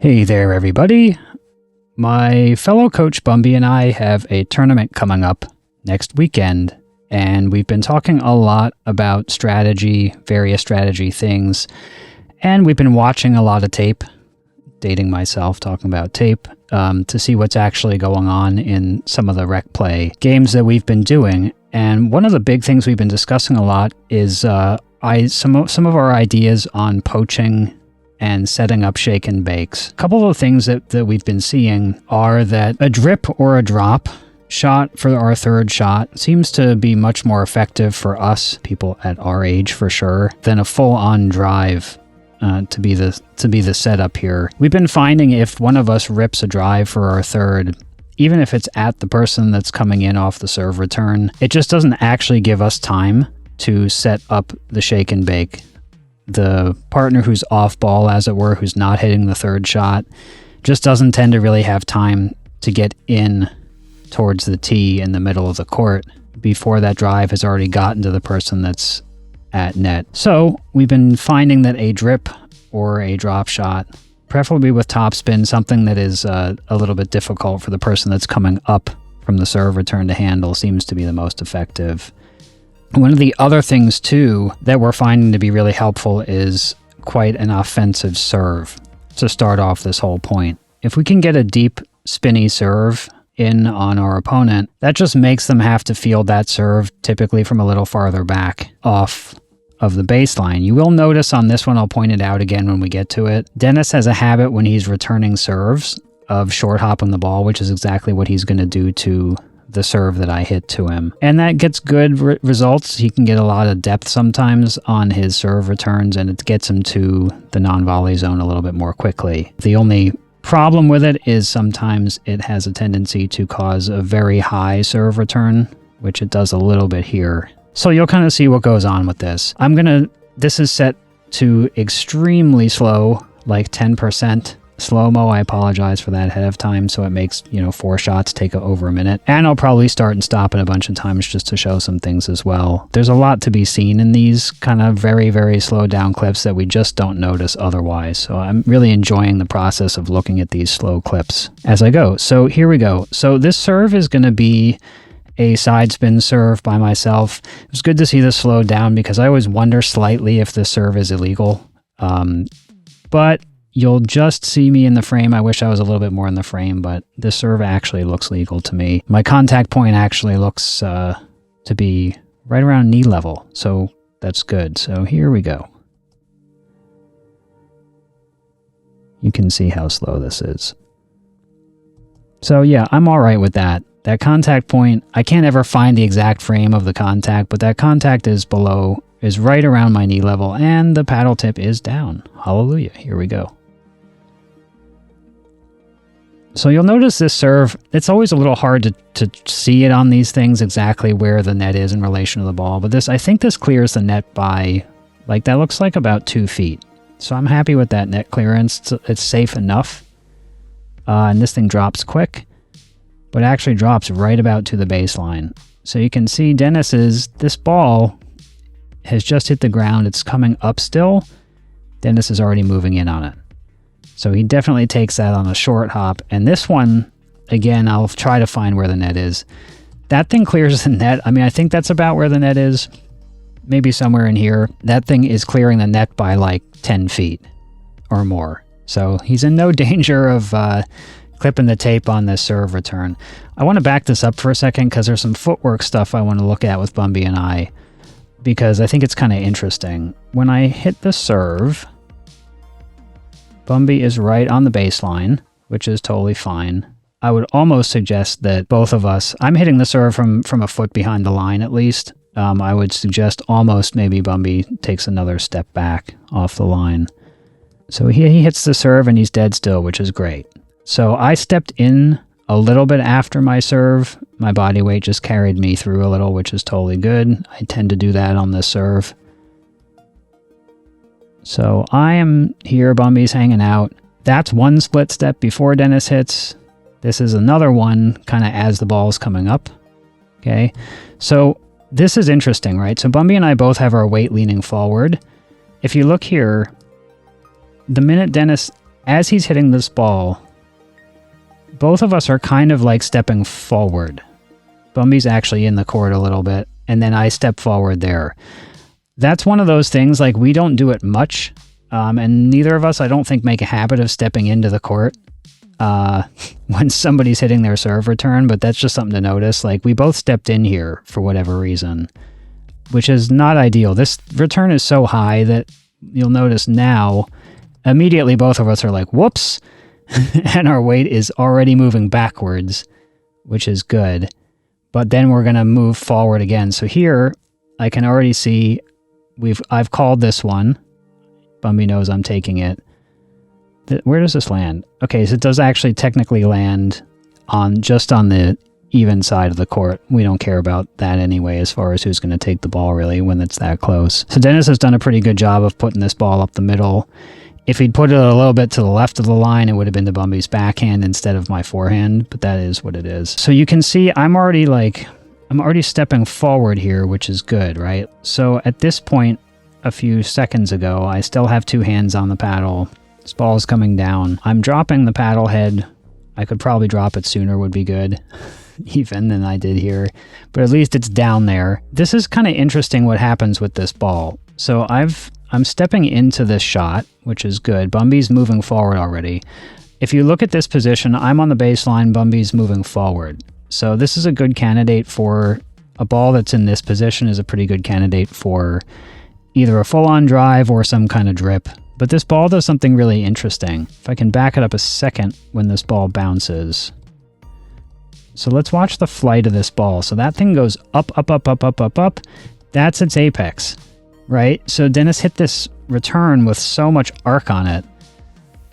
Hey there, everybody. My fellow coach Bumby and I have a tournament coming up next weekend, and we've been talking a lot about strategy, various strategy things, and we've been watching a lot of tape, dating myself, talking about tape, to see what's actually going on in some of the rec play games that we've been doing. And one of the big things we've been discussing a lot is some of our ideas on poaching and setting up shake and bakes. A couple of things that we've been seeing are that a drip or a drop shot for our third shot seems to be much more effective for us, people at our age for sure, than a full-on drive to be the setup here. We've been finding if one of us rips a drive for our third, even if it's at the person that's coming in off the serve return, it just doesn't actually give us time to set up the shake and bake. The partner who's off ball, as it were, who's not hitting the third shot, just doesn't tend to really have time to get in towards the tee in the middle of the court before that drive has already gotten to the person that's at net. So we've been finding that a drip or a drop shot, preferably with topspin, something that is a little bit difficult for the person that's coming up from the serve return to handle, seems to be the most effective. One of the other things, too, that we're finding to be really helpful is quite an offensive serve to start off this whole point. If we can get a deep, spinny serve in on our opponent, that just makes them have to field that serve, typically from a little farther back off of the baseline. You will notice on this one, I'll point it out again when we get to it, Dennis has a habit when he's returning serves of short hopping the ball, which is exactly what he's going to do to the serve that I hit to him. And that gets good results. He can get a lot of depth sometimes on his serve returns, and it gets him to the non-volley zone a little bit more quickly. The only problem with it is sometimes it has a tendency to cause a very high serve return, which it does a little bit here. So you'll kind of see what goes on with this. This is set to extremely slow, like 10%. Slo-mo, I apologize for that ahead of time, so it makes, 4 shots take over a minute. And I'll probably start and stop it a bunch of times just to show some things as well. There's a lot to be seen in these kind of very, very slowed down clips that we just don't notice otherwise. So I'm really enjoying the process of looking at these slow clips as I go. So here we go. So this serve is going to be a side spin serve by myself. It was good to see this slowed down because I always wonder slightly if this serve is illegal. But you'll just see me in the frame. I wish I was a little bit more in the frame, but this serve actually looks legal to me. My contact point actually looks to be right around knee level, so that's good. So here we go. You can see how slow this is. So yeah, I'm all right with that. That contact point, I can't ever find the exact frame of the contact, but that contact is right around my knee level, and the paddle tip is down. Hallelujah. Here we go. So you'll notice this serve, it's always a little hard to see it on these things exactly where the net is in relation to the ball, but I think this clears the net by, that looks like about 2 feet. So I'm happy with that net clearance. It's safe enough. And this thing drops quick, but actually drops right about to the baseline. So you can see this ball has just hit the ground. It's coming up still. Dennis is already moving in on it. So he definitely takes that on a short hop. And this one, again, I'll try to find where the net is. That thing clears the net. I mean, I think that's about where the net is. Maybe somewhere in here. That thing is clearing the net by like 10 feet or more. So he's in no danger of clipping the tape on this serve return. I want to back this up for a second because there's some footwork stuff I want to look at with Bumby and I, because I think it's kind of interesting. When I hit the serve, Bumby is right on the baseline, which is totally fine. I would almost suggest that both of us, I'm hitting the serve from a foot behind the line at least. I would suggest almost maybe Bumby takes another step back off the line. So he hits the serve and he's dead still, which is great. So I stepped in a little bit after my serve. My body weight just carried me through a little, which is totally good. I tend to do that on this serve. So I am here, Bumby's hanging out. That's one split step before Dennis hits. This is another one kind of as the ball's coming up. Okay, so this is interesting, right? So Bumby and I both have our weight leaning forward. If you look here, the minute Dennis as he's hitting this ball, both of us are kind of like stepping forward. Bumby's actually in the court a little bit, and then I step forward there. That's one of those things, like, we don't do it much, and neither of us, I don't think, make a habit of stepping into the court when somebody's hitting their serve return, but that's just something to notice. Like, we both stepped in here for whatever reason, which is not ideal. This return is so high that you'll notice now, immediately both of us are like, whoops, and our weight is already moving backwards, which is good. But then we're going to move forward again. So here, I can already see I've called this one. Bumby knows I'm taking it. Where does this land? Okay, so it does actually technically land just on the even side of the court. We don't care about that anyway as far as who's going to take the ball, really, when it's that close. So Dennis has done a pretty good job of putting this ball up the middle. If he'd put it a little bit to the left of the line, it would have been to Bumby's backhand instead of my forehand, but that is what it is. So you can see I'm already stepping forward here, which is good, right? So at this point, a few seconds ago, I still have two hands on the paddle. This ball is coming down. I'm dropping the paddle head. I could probably drop it sooner, would be good, even than I did here. But at least it's down there. This is kind of interesting what happens with this ball. So I'm stepping into this shot, which is good. Bumby's moving forward already. If you look at this position, I'm on the baseline, Bumby's moving forward. So this is a good candidate for a ball that's in this position is a pretty good candidate for either a full-on drive or some kind of drip. But this ball does something really interesting. If I can back it up a second when this ball bounces. So let's watch the flight of this ball. So that thing goes up, up, up, up, up, up, up. That's its apex, right? So Dennis hit this return with so much arc on it.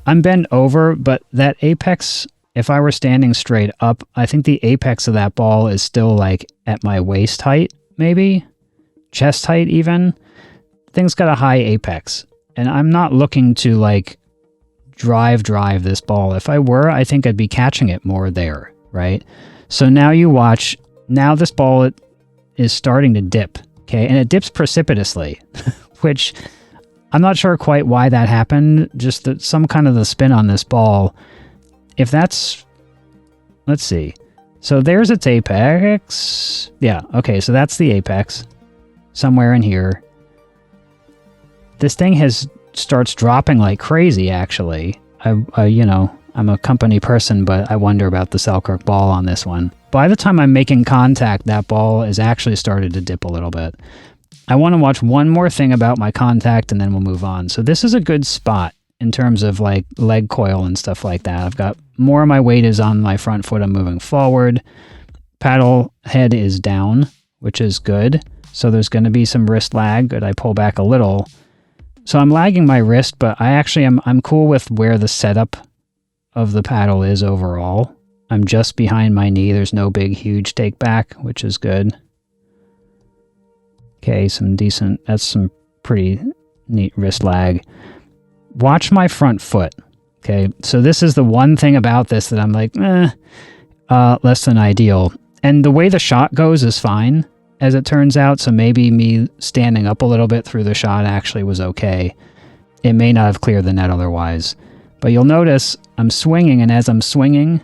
I'm bent over, but that apex, if I were standing straight up, I think the apex of that ball is still like at my waist height, maybe? Chest height even? Thing's got a high apex. And I'm not looking to like drive this ball. If I were, I think I'd be catching it more there, right? So now you watch, now this ball is starting to dip, okay? And it dips precipitously, which I'm not sure quite why that happened. Just that some kind of the spin on this ball. If that's, let's see. So there's its apex. Yeah, okay, so that's the apex. Somewhere in here. This thing starts dropping like crazy, actually. You know, I'm a company person, but I wonder about the Selkirk ball on this one. By the time I'm making contact, that ball is actually started to dip a little bit. I want to watch one more thing about my contact, and then we'll move on. So this is a good spot in terms of like leg coil and stuff like that. I've got more of my weight is on my front foot. I'm moving forward. Paddle head is down, which is good. So there's going to be some wrist lag, but I pull back a little. So I'm lagging my wrist, but I'm cool with where the setup of the paddle is overall. I'm just behind my knee. There's no big, huge take back, which is good. Okay, that's some pretty neat wrist lag. Watch my front foot. Okay, so this is the one thing about this that I'm like, less than ideal. And the way the shot goes is fine, as it turns out, so maybe me standing up a little bit through the shot actually was okay. It may not have cleared the net otherwise. But you'll notice I'm swinging, and as I'm swinging,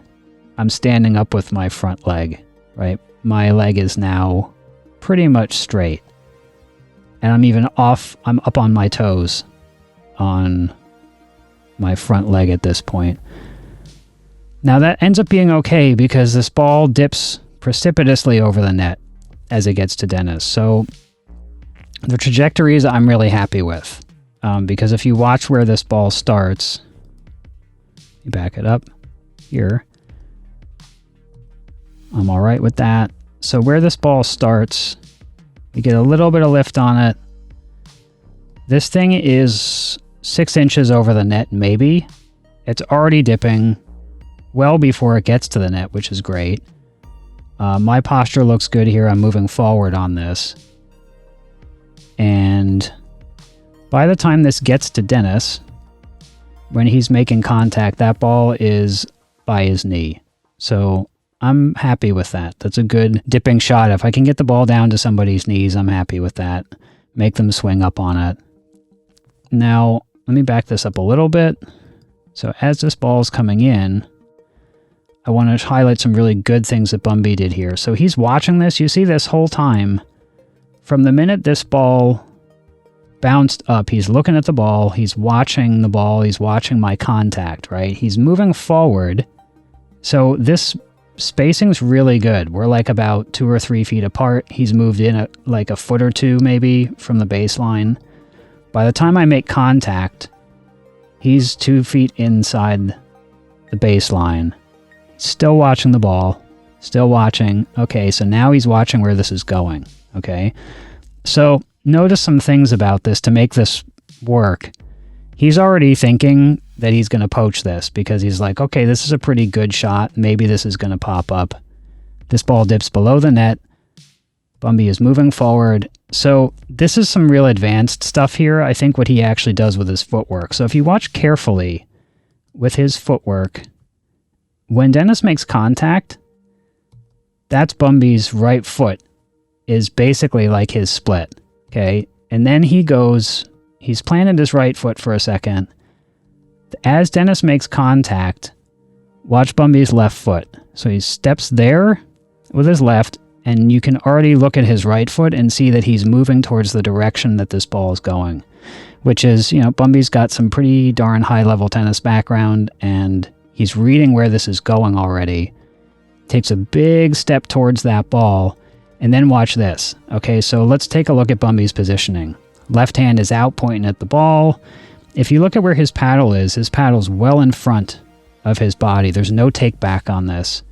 I'm standing up with my front leg, right? My leg is now pretty much straight. And I'm up on my toes on my front leg at this point. Now that ends up being okay because this ball dips precipitously over the net as it gets to Dennis. So the trajectories I'm really happy with. Because if you watch where this ball starts, you back it up here. I'm all right with that. So where this ball starts, you get a little bit of lift on it. This thing is 6 inches over the net, maybe. It's already dipping well before it gets to the net, which is great. My posture looks good here. I'm moving forward on this. And by the time this gets to Dennis, when he's making contact, that ball is by his knee. So I'm happy with that. That's a good dipping shot. If I can get the ball down to somebody's knees, I'm happy with that. Make them swing up on it. Now, let me back this up a little bit. So as this ball is coming in, I want to highlight some really good things that Bumby did here. So he's watching this. You see this whole time, from the minute this ball bounced up, he's looking at the ball, he's watching the ball, he's watching my contact, right? He's moving forward. So this spacing's really good. We're like about 2 or 3 feet apart. He's moved in like a foot or two maybe from the baseline. By the time I make contact, he's 2 feet inside the baseline. Still watching the ball. Still watching. Okay, so now he's watching where this is going. Okay, so notice some things about this to make this work. He's already thinking that he's going to poach this because he's like, okay, this is a pretty good shot. Maybe this is going to pop up. This ball dips below the net. Bumby is moving forward. So this is some real advanced stuff here. I think what he actually does with his footwork. So if you watch carefully with his footwork, when Dennis makes contact, that's Bumby's right foot is basically like his split. Okay. And then he goes, he's planted his right foot for a second. As Dennis makes contact, watch Bumby's left foot. So he steps there with his left, and you can already look at his right foot and see that he's moving towards the direction that this ball is going, which is, you know, Bumby's got some pretty darn high-level tennis background, and he's reading where this is going already. Takes a big step towards that ball, and then watch this. Okay, so let's take a look at Bumby's positioning. Left hand is out pointing at the ball. If you look at where his paddle's well in front of his body. There's no take back on this.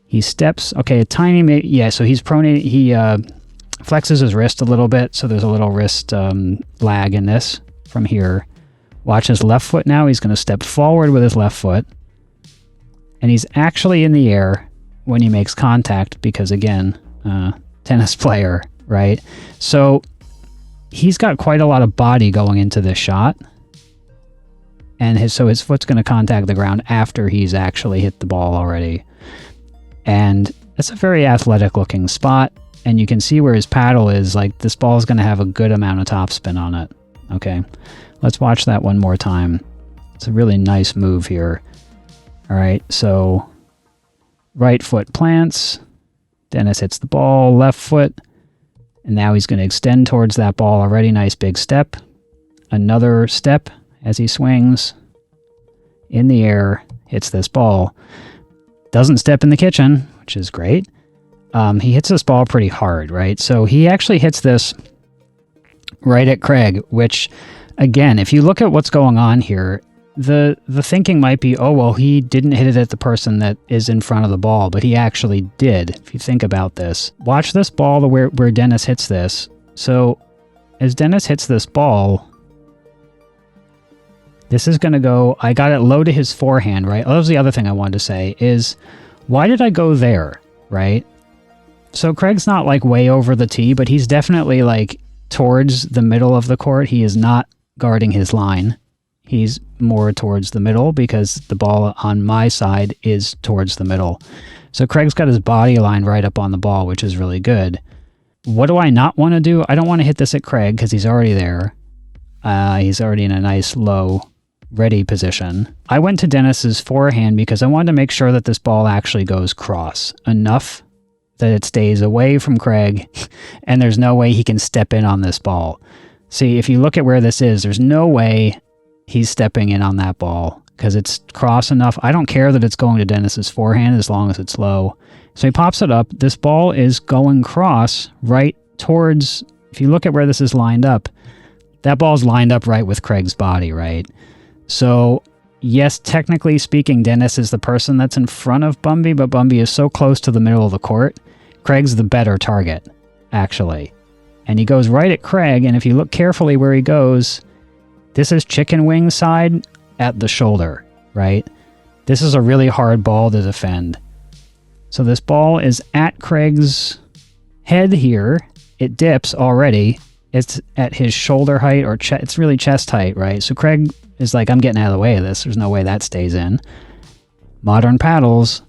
He steps, okay, a tiny, yeah, so he's pronated, he flexes his wrist a little bit, so there's a little wrist lag in this from here. Watch his left foot now. He's going to step forward with his left foot. And he's actually in the air when he makes contact because, again, tennis player, right? So he's got quite a lot of body going into this shot. And so his foot's going to contact the ground after he's actually hit the ball already. And it's a very athletic looking spot. And you can see where his paddle is. Like, this ball is going to have a good amount of topspin on it. Okay, let's watch that one more time. It's a really nice move here. All right, so right foot plants. Dennis hits the ball, left foot. And now he's going to extend towards that ball already. Nice big step. Another step as he swings in the air, hits this ball. Doesn't step in the kitchen, which is great. He hits this ball pretty hard, right? So he actually hits this right at Craig, which, again, if you look at what's going on here, the thinking might be, oh, well, he didn't hit it at the person that is in front of the ball, but he actually did, if you think about this. Watch this ball where Dennis hits this. So as Dennis hits this ball, this is going to go, I got it low to his forehand, right? That was the other thing I wanted to say is, why did I go there, right? So Craig's not like way over the tee, but he's definitely like towards the middle of the court. He is not guarding his line. He's more towards the middle because the ball on my side is towards the middle. So Craig's got his body line right up on the ball, which is really good. What do I not want to do? I don't want to hit this at Craig because he's already there. He's already in a nice low ready position. I went to Dennis's forehand because I wanted to make sure that this ball actually goes cross enough that it stays away from Craig and there's no way he can step in on this ball. See, if you look at where this is, there's no way he's stepping in on that ball because it's cross enough. I don't care that it's going to Dennis's forehand as long as it's low. So he pops it up. This ball is going cross right towards, if you look at where this is lined up, that ball's lined up right with Craig's body, right? So yes, technically speaking, Dennis is the person that's in front of Bumby, but Bumby is so close to the middle of the court. Craig's the better target, actually. And he goes right at Craig, and if you look carefully where he goes, this is chicken wing side at the shoulder, right? This is a really hard ball to defend. So this ball is at Craig's head here. It dips already. It's at his shoulder height or it's really chest height, right? So Craig is like, I'm getting out of the way of this. There's no way that stays in. Modern paddles.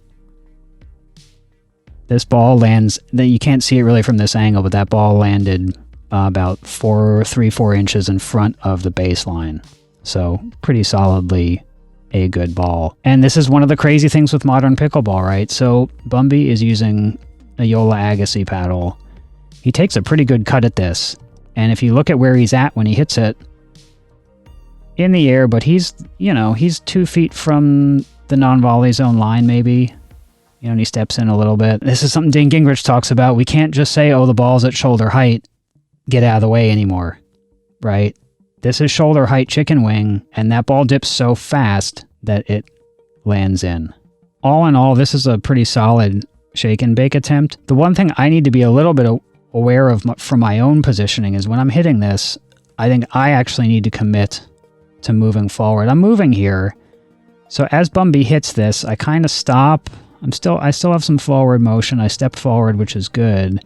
This ball lands, you can't see it really from this angle, but that ball landed about 3-4 inches in front of the baseline. So pretty solidly a good ball. And this is one of the crazy things with modern pickleball, right? So Bumby is using a Yola Agassi paddle. He takes a pretty good cut at this. And if you look at where he's at when he hits it, in the air, but he's 2 feet from the non-volley zone line maybe. And he steps in a little bit. This is something Dane Gingrich talks about. We can't just say, oh, the ball's at shoulder height, get out of the way anymore, right? This is shoulder height chicken wing, and that ball dips so fast that it lands in. All in all, this is a pretty solid shake and bake attempt. The one thing I need to be a little bit aware of from my own positioning is when I'm hitting this, I think I actually need to commit to moving forward. I'm moving here. So as Bumby hits this, I kind of stop. I still have some forward motion. I step forward, which is good.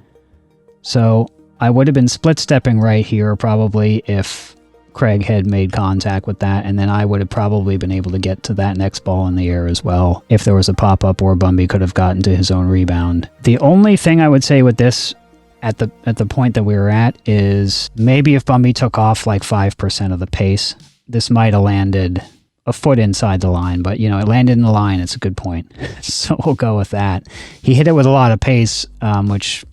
So I would have been split stepping right here probably if Craig had made contact with that, and then I would have probably been able to get to that next ball in the air as well if there was a pop-up, or Bumby could have gotten to his own rebound. The only thing I would say with this at the point that we were at is maybe if Bumby took off like 5% of the pace, this might have landed a foot inside the line, but it landed in the line. It's a good point. So we'll go with that. He hit it with a lot of pace, which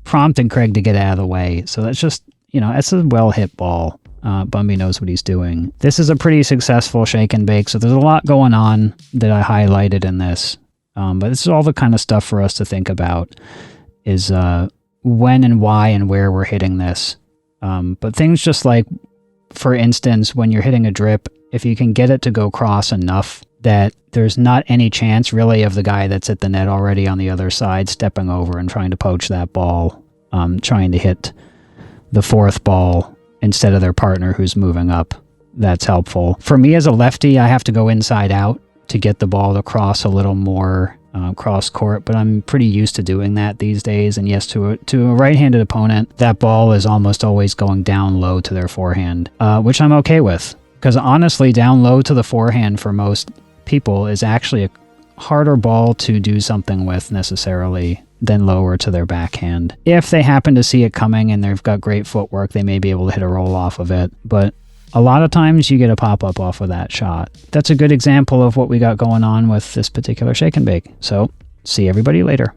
prompted Craig to get out of the way. So that's just, it's a well-hit ball. Bumby knows what he's doing. This is a pretty successful shake and bake, so there's a lot going on that I highlighted in this. But this is all the kind of stuff for us to think about is when and why and where we're hitting this. But things just like, for instance, when you're hitting a drip, if you can get it to go cross enough that there's not any chance really of the guy that's at the net already on the other side stepping over and trying to poach that ball, trying to hit the fourth ball instead of their partner who's moving up. That's helpful. For me as a lefty, I have to go inside out to get the ball to cross a little more cross court, but I'm pretty used to doing that these days. And yes, to a right-handed opponent, that ball is almost always going down low to their forehand, which I'm okay with. Because honestly, down low to the forehand for most people is actually a harder ball to do something with necessarily than lower to their backhand. If they happen to see it coming and they've got great footwork, they may be able to hit a roll off of it. But a lot of times you get a pop-up off of that shot. That's a good example of what we got going on with this particular shake and bake. So see everybody later.